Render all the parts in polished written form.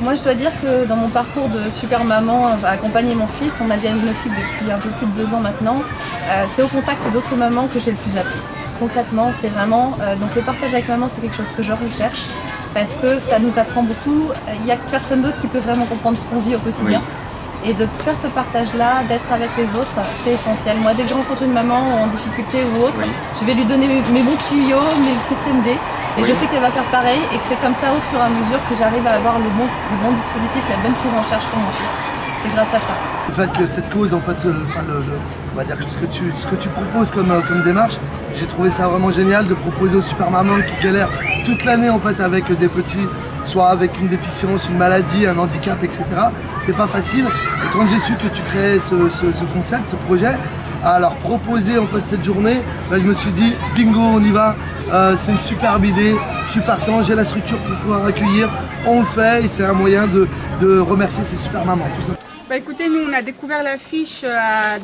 Moi, je dois dire que dans mon parcours de super maman, à accompagner mon fils, on a diagnostic depuis un peu plus de 2 ans maintenant. C'est au contact d'autres mamans que j'ai le plus appris. Concrètement, c'est vraiment... donc le partage avec maman, c'est quelque chose que je recherche parce que ça nous apprend beaucoup. Il n'y a personne d'autre qui peut vraiment comprendre ce qu'on vit au quotidien. Oui. Et de faire ce partage-là, d'être avec les autres, c'est essentiel. Moi, dès que je rencontre une maman en difficulté ou autre, je vais lui donner mes bons tuyaux, mes systèmes D. Et je sais qu'elle va faire pareil et que c'est comme ça au fur et à mesure que j'arrive à avoir le bon dispositif, la bonne prise en charge pour mon fils. C'est grâce à ça. Le fait que cette cause, en fait, on va dire que ce que tu proposes comme démarche, j'ai trouvé ça vraiment génial de proposer aux super mamans qui galèrent toute l'année en fait avec des petits, soit avec une déficience, une maladie, un handicap, etc. C'est pas facile. Et quand j'ai su que tu créais ce concept, ce projet, à leur proposer en fait cette journée, je me suis dit bingo, on y va, c'est une superbe idée, je suis partant, j'ai la structure pour pouvoir accueillir, on le fait et c'est un moyen de remercier ces super mamans, tout ça. Bah écoutez, nous on a découvert l'affiche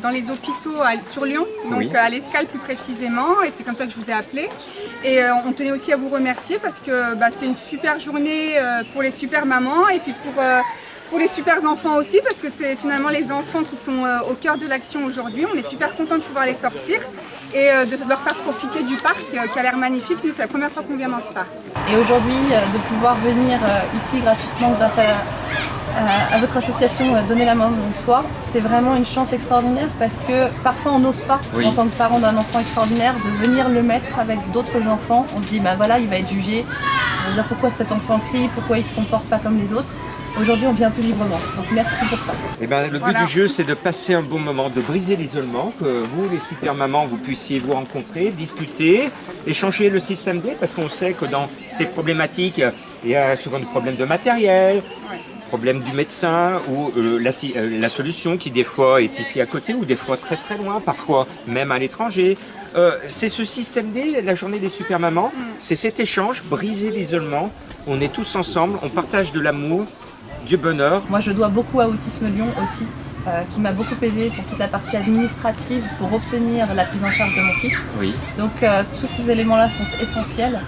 dans les hôpitaux sur Lyon, donc à l'Escale plus précisément, et c'est comme ça que je vous ai appelé. Et on tenait aussi à vous remercier parce que c'est une super journée pour les super mamans et puis pour les super enfants aussi, parce que c'est finalement les enfants qui sont au cœur de l'action aujourd'hui. On est super contents de pouvoir les sortir et de leur faire profiter du parc qui a l'air magnifique. Nous, c'est la première fois qu'on vient dans ce parc. Et aujourd'hui, de pouvoir venir ici gratuitement grâce à votre association Donner la main de soi, c'est vraiment une chance extraordinaire parce que parfois on n'ose pas, en tant que parent d'un enfant extraordinaire, de venir le mettre avec d'autres enfants. On se dit, voilà, il va être jugé, on va dire pourquoi cet enfant crie, pourquoi il ne se comporte pas comme les autres. Aujourd'hui, on vient plus librement, donc merci pour ça. Et le but du jeu, c'est de passer un bon moment, de briser l'isolement, que vous, les super mamans, vous puissiez vous rencontrer, discuter, échanger le système D, parce qu'on sait que dans ces problématiques, il y a souvent des problèmes de matériel, problème du médecin ou la solution qui des fois est ici à côté ou des fois très très loin, parfois même à l'étranger. C'est ce système D, la journée des super mamans, c'est cet échange, briser l'isolement, on est tous ensemble, on partage de l'amour, du bonheur. Moi je dois beaucoup à Autisme Lyon aussi, qui m'a beaucoup aidé pour toute la partie administrative pour obtenir la prise en charge de mon fils. Oui. Donc tous ces éléments-là sont essentiels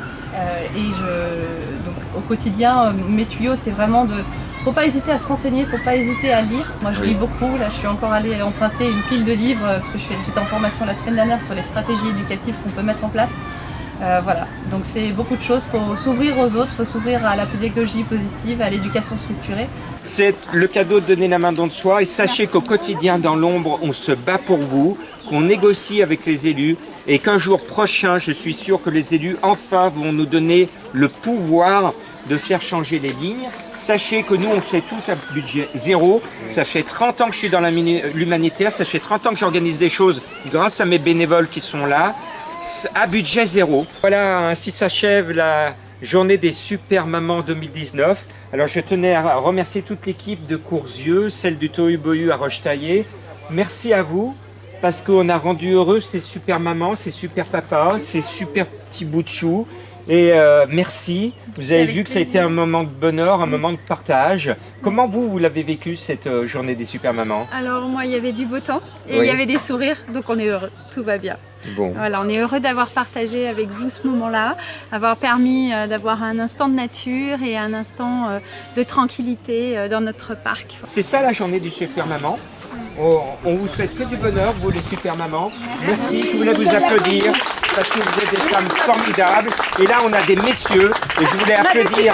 donc au quotidien, mes tuyaux c'est vraiment faut pas hésiter à se renseigner, faut pas hésiter à lire. Moi je lis beaucoup, là je suis encore allée emprunter une pile de livres parce que j'étais en formation la semaine dernière sur les stratégies éducatives qu'on peut mettre en place. Voilà, donc c'est beaucoup de choses, il faut s'ouvrir aux autres, il faut s'ouvrir à la pédagogie positive, à l'éducation structurée. C'est le cadeau de donner la main don de soi et sachez qu'au quotidien dans l'ombre, on se bat pour vous, qu'on négocie avec les élus et qu'un jour prochain, je suis sûr que les élus enfin vont nous donner le pouvoir de faire changer les lignes. Sachez que nous, on fait tout à budget zéro. Ça fait 30 ans que je suis dans l'humanitaire, ça fait 30 ans que j'organise des choses grâce à mes bénévoles qui sont là, à budget zéro. Voilà, ainsi s'achève la journée des super mamans 2019. Alors je tenais à remercier toute l'équipe de Courzieux, celle du Tohu-Bohu à Rochetaillé. Merci à vous, parce qu'on a rendu heureux ces super mamans, ces super papas, ces super petits bouts de chou. Et merci, vous avez vu que ça a été un moment de bonheur, un moment de partage. Comment vous l'avez vécu cette journée des super mamans? Alors moi, il y avait du beau temps et il y avait des sourires, donc on est heureux, tout va bien. Bon. Voilà, on est heureux d'avoir partagé avec vous ce moment-là, avoir permis d'avoir un instant de nature et un instant de tranquillité dans notre parc. C'est ça la journée du super maman. On vous souhaite que du bonheur, vous les super mamans. Merci, je voulais vous applaudir parce que vous êtes des femmes formidables. Et là, on a des messieurs et je voulais applaudir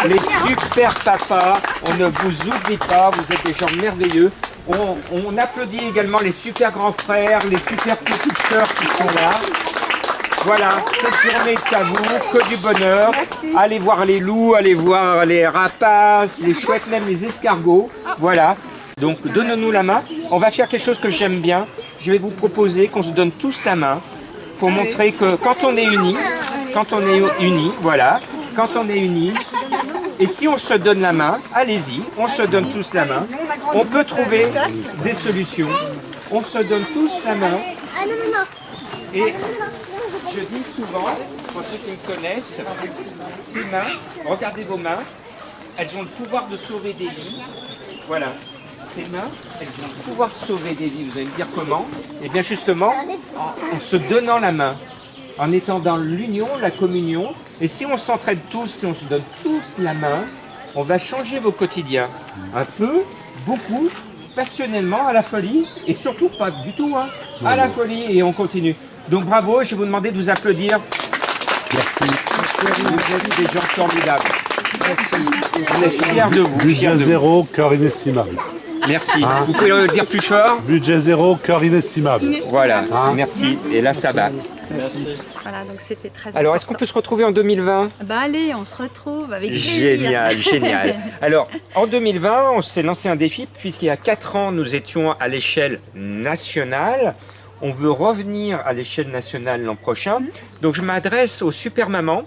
les super papas. On ne vous oublie pas, vous êtes des gens merveilleux. On applaudit également les super grands frères, les super petites sœurs qui sont là. Voilà, cette journée est à vous, que du bonheur. Merci. Allez voir les loups, allez voir les rapaces, les chouettes, même les escargots. Voilà. Donc donnons-nous la main. On va faire quelque chose que j'aime bien. Je vais vous proposer qu'on se donne tous la main pour montrer que quand on est unis, voilà, quand on est unis, et si on se donne la main, allez-y, on se donne tous la main, on peut trouver des solutions. On se donne tous la main. Et je dis souvent, pour ceux qui me connaissent, ces mains, regardez vos mains, elles ont le pouvoir de sauver des vies. Voilà. Ces mains, elles ont le pouvoir de sauver des vies. Vous allez me dire comment? Eh bien justement, en se donnant la main, en étant dans l'union, la communion. Et si on s'entraide tous, si on se donne tous la main, On va changer vos quotidiens. Un peu, beaucoup, passionnellement, à la folie, et surtout pas du tout, hein, à la folie, et on continue. Donc bravo, je vais vous demander de vous applaudir. Merci. Vous êtes des gens formidables. On est fiers de vous. Budget zéro, cœur inestimable. Merci. Vous pouvez le dire plus fort? Budget zéro, cœur inestimable. Voilà, merci. Et là, ça va. Voilà, donc c'était très Alors, est-ce qu'on peut se retrouver en 2020? Bah allez, on se retrouve avec plaisir. Génial, génial. Alors, en 2020, on s'est lancé un défi, puisqu'il y a 4 ans, nous étions à l'échelle nationale. On veut revenir à l'échelle nationale l'an prochain. Donc, je m'adresse aux super mamans,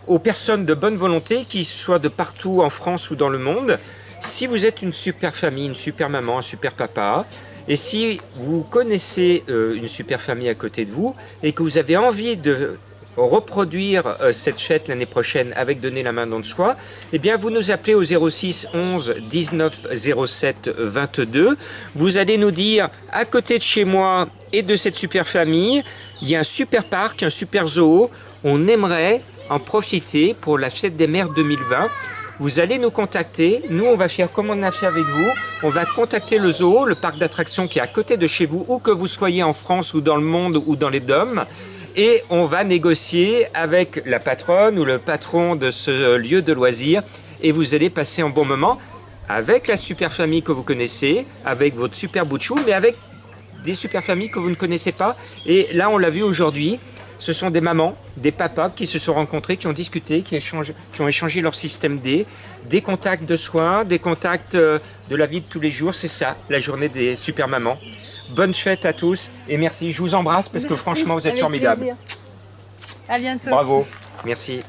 aux personnes de bonne volonté, qui soient de partout en France ou dans le monde. Si vous êtes une super famille, une super maman, un super papa, et si vous connaissez une super famille à côté de vous et que vous avez envie de reproduire cette fête l'année prochaine avec Donner la main dans le soi, eh bien vous nous appelez au 06 11 19 07 22. Vous allez nous dire, à côté de chez moi et de cette super famille, il y a un super parc, un super zoo. On aimerait en profiter pour la fête des mères 2020. Vous allez nous contacter, nous on va faire comme on a fait avec vous, on va contacter le zoo, le parc d'attractions qui est à côté de chez vous, où que vous soyez en France ou dans le monde ou dans les DOM, et on va négocier avec la patronne ou le patron de ce lieu de loisirs, et vous allez passer un bon moment avec la super famille que vous connaissez, avec votre super bout de chou, mais avec des super familles que vous ne connaissez pas. Et là on l'a vu aujourd'hui, ce sont des mamans, des papas qui se sont rencontrés, qui ont discuté, qui ont échangé leur système D, des contacts de soins, des contacts de la vie de tous les jours. C'est ça, la journée des super mamans. Bonne fête à tous et merci. Je vous embrasse parce que franchement, vous êtes formidables. À bientôt. Bravo. Merci.